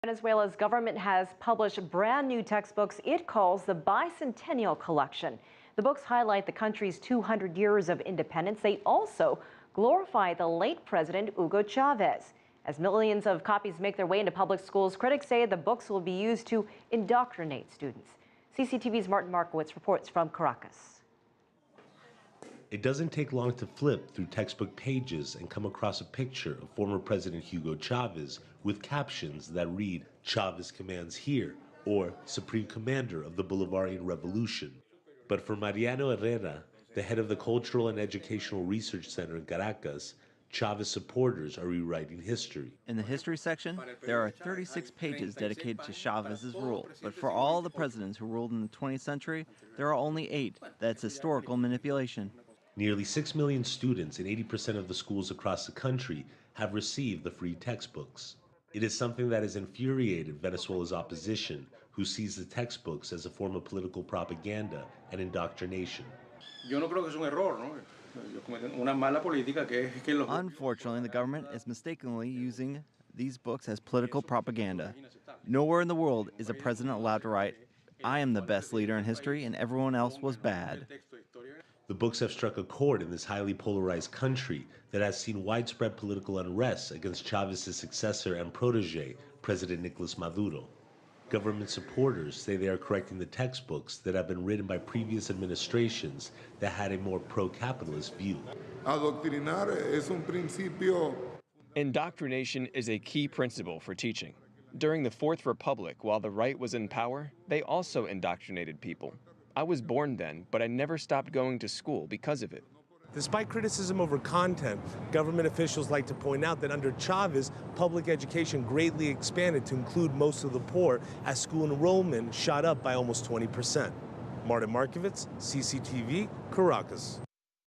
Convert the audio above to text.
Venezuela's government has published brand new textbooks it calls the Bi-centennial Collection. The books highlight the country's 200 years of independence. They also glorify the late President Hugo Chavez. As millions of copies make their way into public schools, critics say the books will be used to indoctrinate students. CCTV's Markovits reports from Caracas. It doesn't take long to flip through textbook pages and come across a picture of former President Hugo Chavez with captions that read, "Chavez commands here," or "Supreme Commander of the Bolivarian Revolution." But for Mariano Herrera, the head of the Cultural and Educational Research Center in Caracas, Chavez supporters are rewriting history. In the history section, there are 36 pages dedicated to Chavez's rule. But for all the presidents who ruled in the 20th century, there are only 8. That's historical manipulation. Nearly 6 million students in 80% of the schools across the country have received the free textbooks. It is something that has infuriated Venezuela's opposition, who sees the textbooks as a form of political propaganda and indoctrination. Unfortunately, the government is mistakenly using these books as political propaganda. Nowhere in the world is a president allowed to write, "I am the best leader in history and everyone else was bad." The books have struck a chord in this highly polarized country that has seen widespread political unrest against Chavez's successor and protege, President Nicolas Maduro. Government supporters say they are correcting the textbooks that have been written by previous administrations that had a more pro-capitalist view. Indoctrination is a key principle for teaching. During the Fourth Republic, while the right was in power, they also indoctrinated people. I was born then, but I never stopped going to school because of it. Despite criticism over content, government officials like to point out that under Chavez, public education greatly expanded to include most of the poor as school enrollment shot up by almost 20%. Markovits, CCTV, Caracas.